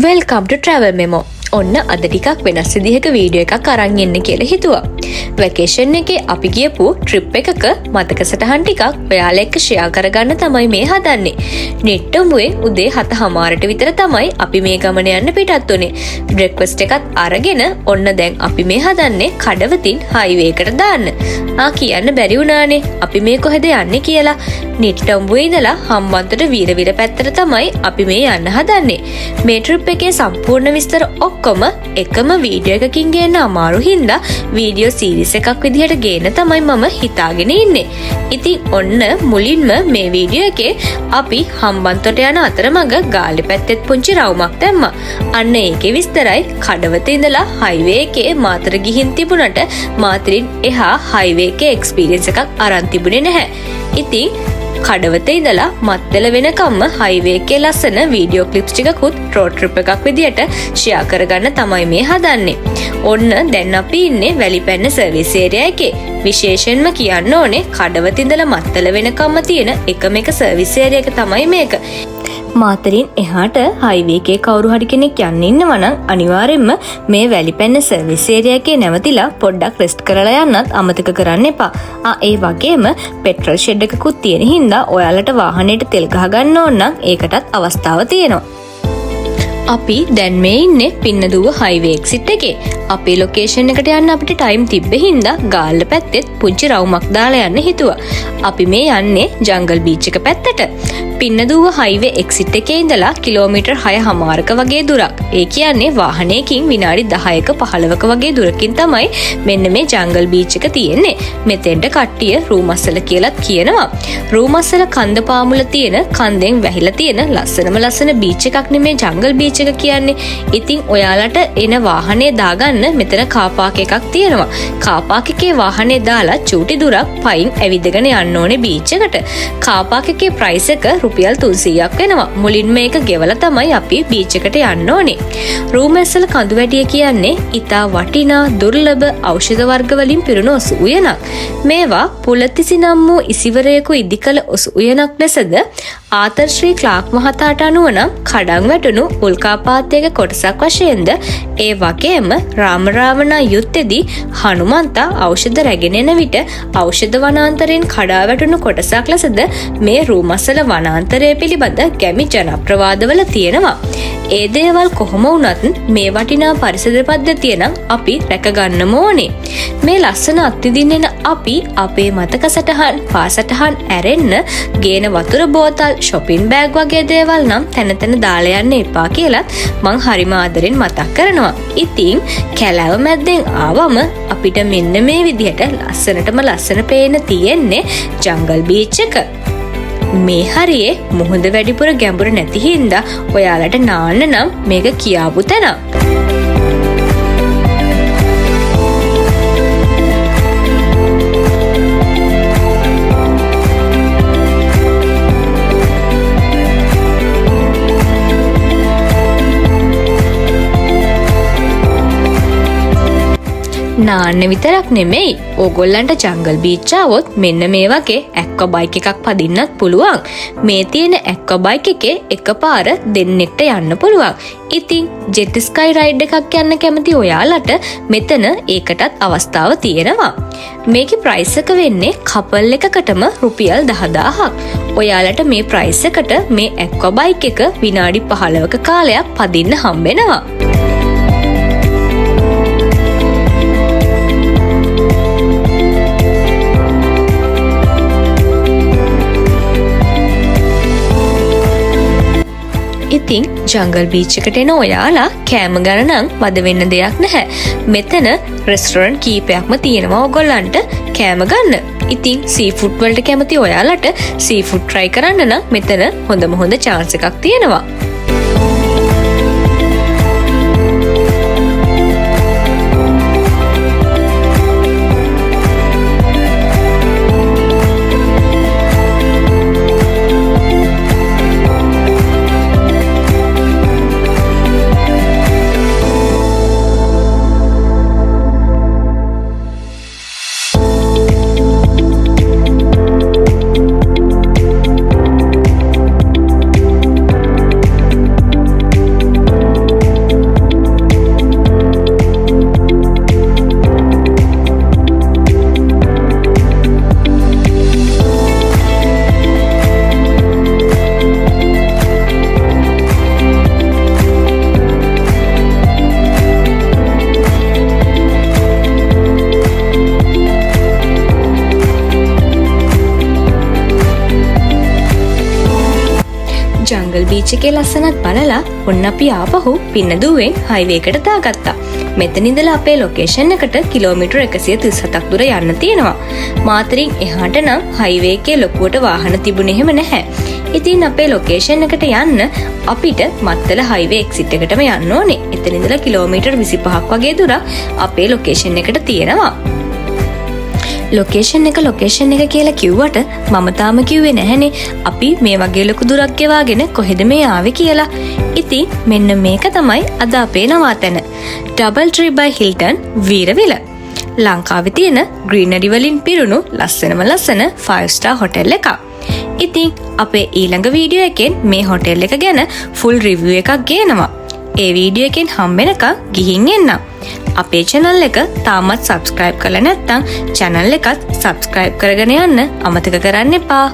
Welcome to Travel Memo. ඔන්න අද ටිකක් වෙනස් විදිහක වීඩියෝ එකක් අරන් එන්න කියලා හිතුවා. වැකේෂන් එකේ අපි ගියපු ට්‍රිප් එකක මතක සටහන් ටිකක් ඔයාලා එක්ක ෂෙයා කරගන්න තමයි මේ හදන්නේ. නෙට්ටොඹුවේ උදේ 7:00ට විතර තමයි අපි මේ ගමන යන්න පිටත් උනේ. බ්‍රෙක්ෆාස්ට් එකත් අරගෙන ඔන්න දැන් අපි මේ හදන්නේ කඩවතින් හයිවේ එකට දාන්න. කියන්න බැරි වුණානේ අපි මේ කොහෙද යන්නේ කියලා. නෙට්ටොඹුවේ ඉඳලා හම්බන්තොට වීරවිල පැත්තට තමයි අපි මේ යන්න හදන්නේ. මේ ට්‍රිප් එකේ සම්පූර්ණ විස්තර ඔක්කොම එකම වීඩියෝ එකකින් ගේන්න අමාරු හින්දා වීඩියෝ සීරීස් එකක් විදිහට ගේන්න තමයි මම හිතාගෙන ඉන්නේ. ඉතින් ඔන්න මුලින්ම මේ වීඩියෝ එකේ අපි හම්බන්තොට යන අතරමඟ ගාල්ලි පැත්තෙත් පුංචි රවුමක් දැම්මා. අන්න ඒකේ විස්තරයි කඩවත ඉඳලා හයිවේ එකේ මාතර ගිහින් තිබුණට මාතරින් එහා හයිවේ එකේ එක්ස්පීරියන්ස් එකක් අරන් තිබුණේ නැහැ. ඉතින් කඩවතේ ඉඳලා මත්තල වෙනකම්ම හයිවේ එකේ ලස්සන වීඩියෝ ක්ලිප්ස් ටිකකුත් රෝඩ් ට්‍රිප් එකක් විදියට ෂෙයා කරගන්න තමයි මේ හදන්නේ. ඔන්න දැන් අපි ඉන්නේ වැලිපැන්න සර්විස් ඒරියා එකේ. විශේෂයෙන්ම කියන්න ඕනේ කඩවතේ ඉඳලා මත්තල වෙනකම්ම තියෙන එකම එක සර්විස් ඒරියා එක තමයි මේක. මාතරින් එහාට හයිවේ එකේ කවුරු හරි කෙනෙක් යන්න ඉන්නවා නම් අනිවාර්යෙන්ම මේ වැලිපැන්න සර්විස් ඒරියා එකේ නැවතිලා පොඩ්ඩක් රෙස්ට් කරලා යන්නත් අමතක කරන්න එපා. ඒ වගේම පෙට්‍රල් ෂෙඩ් එකකුත් තියෙන හින්දා ඔයාලට වාහනේට තෙල් ගහ ගන්න ඕන නම් ඒකටත් අවස්ථාව තියෙනවා. අපි දැන් මේ ඉන්නේ පින්නදුව හයිවේ එක්සිට් එකේ. අපේ ලොකේෂන් එකට යන්න අපිට ටයිම් තිබ්බේ හින්දා ගාල්ල පැත්තෙත් පුංචි රවුමක් දාලා යන්න හිතුවා. අපි මේ යන්නේ ජංගල් බීච් එක පැත්තට. පින්නදුව හයිවේ එක්සිට් එකේ ඉඳලා කිලෝමීටර් 6.5ක වගේ දුරක්. ඒ කියන්නේ වාහනයකින් විනාඩි 10ක 15ක වගේ දුරකින් තමයි මෙන්න මේ ජංගල් බීච් එක තියෙන්නේ. මෙතෙන්ට කට්ටිය රූමස්සල කියලාත් කියනවා. රූමස්සල කන්ද පාමුල තියෙන කන්දෙන් වැහිලා තියෙන ලස්සන බීච් එකක් නෙමේ ජංගල් බීච් එක කියන්නේ. ඉතින් ඔයාලට එන වාහනේ දාගන්න මෙතන කාපාක් එකක් තියෙනවා. කාපාක් එකේ වාහනේ දාලා චූටි දුරක් පයින් ඇවිදගෙන යන්න ඕනේ බීච් එකට. කාපාක් එකේ ප්‍රයිස් එක රුපියල් 300ක් වෙනවා. මුලින්ම මේක ගෙවලා තමයි අපි බීච් එකට යන්න ඕනේ. රූමැස්සල කඳුවැටිය කියන්නේ ඉතා වටිනා දුර්ලභ ඖෂධ වර්ග වලින් පිරුණු ඔසු උයනක්. මේවා පුලතිසි නම් වූ ඉසිවරයෙකු ඉදිකළ ඔසු උයනක් ලෙසද ආතර් ශ්‍රී ක්ලාක් මහතාට අනුව නම් කඩන් වැටුණු උල්කාපාතයක කොටසක් වශයෙන්ද ඒ වගේම රාමරාවණා යුද්ධෙදී හනුමන්තා ඖෂධ රැගෙන එන විට ඖෂධ වනාන්තරයෙන් කඩා වැටුණු කොටසක් ලෙසද මේ රූමස්සල වනාන්තරය පිළිබඳ ගැමි ජනප්‍රවාදවල තියෙනවා. ඒ දේවල් කොහොම වුණත් මේ වටිනා පරිසර පද්ධතිය නම් අපි රැකගන්නම ඕනේ. මේ ලස්සන අත්විඳින්න අපි අපේ මතක සටහන් පාසටහන් ඇරෙන්න ගේන වතුර බෝතල් shopping bag වගේ දේවල් නම් තැන දාලා යන්න එපා කියලත් මං හරිම ආදරෙන් මතක් කරනවා. ඉතින් කැලෑව මැද්දෙන් ආවම අපිට මෙන්න මේ විදිහට ලස්සන පේන තියෙන්නේ ජංගල් බීච් එක. මේ හරියේ මුහුද වැඩිපුර ගැඹුරු නැති හින්දා ඔයාලට නාන්න නම් මේක කියාපු තැනක්. නාන්න විතරක් නෙමෙයි ඕගොල්ලන්ට ජංගල් බීච් ආවොත් මෙන්න මේ වගේ ඇක්වා බයික් එකක් පදින්නත් පුළුවන්. මේ තියෙන ඇක්වා බයික් එකේ එකපාර දෙන්නෙක්ට යන්න පුළුවන්. ඉතින් ජෙට් ස්කයි රයිඩ් එකක් යන්න කැමති ඔයාලට මෙතන ඒකටත් අවස්ථාව තියෙනවා. මේකේ ප්‍රයිස් එක වෙන්නේ කපල් එකකටම රුපියල් 10000ක්. ඔයාලට මේ ප්‍රයිස් එකට මේ ඇක්වා බයික් එක විනාඩි 15ක කාලයක් පදින්න හම්බෙනවා. ඉතින් ජංගල් බීච් එකට එන ඔයාලා කෑම ගණන් වද වෙන්න දෙයක් නැහැ. මෙතන රෙස්ටොරන්ට් කීපයක්ම තියෙනවා ඔයගොල්ලන්ට කෑම ගන්න. ඉතින් සීෆුඩ් වලට කැමති ඔයාලට සීෆුඩ් try කරන්න නම් මෙතන හොඳ chance එකක් තියෙනවා. බීච් එකේ ලස්සනක් බලලා ඔන්න අපි ආපහු පින්නදුවෙන් හයිවේ එකට දාගත්තා. මෙතන ඉඳලා අපේ ලොකේෂන් එකට කිලෝමීටර් 137ක් දුර යන්න තියෙනවා. මාතරින් එහාට නම් හයිවේ එකේ ලොකුවට වාහන තිබුණේ එහෙම නැහැ. ඉතින් අපේ ලොකේෂන් එකට යන්න අපිට මත්තල හයිවේ එක්සිට් එකටම යන්න ඕනේ. එතන ඉඳලා කිලෝමීටර් 25ක් වගේ දුරක් අපේ ලොකේෂන් එකට තියෙනවා. ලොකේෂන් එක කියලා කිව්වට මම තාම කිව්වේ නැහැනේ අපි මේ වගේ ලොකු දුරක් ගෙවාගෙන කොහෙද මේ ආවේ කියලා. ඉතින් මෙන්න මේක තමයි අද අපේ නවාතැන. ඩබල් ට්‍රී බයි හිල්ටන් වීරවිල. ලංකාවේ තියෙන ග්‍රීනරි වලින් පිරුණු ලස්සන 5 ස්ටාර් හොටෙල් එකක්. ඉතින් අපේ ඊළඟ වීඩියෝ එකෙන් මේ හොටෙල් එක ගැන ෆුල් රිවිව් එකක් ගේනවා. ඒ වීඩියෝ එකෙන් හම්බෙනකන් ගිහින් එන්න. අපේ channel එක තාමත් subscribe කරලා නැත්නම් channel එකත් subscribe කරගෙන යන්න අමතක කරන්න එපා.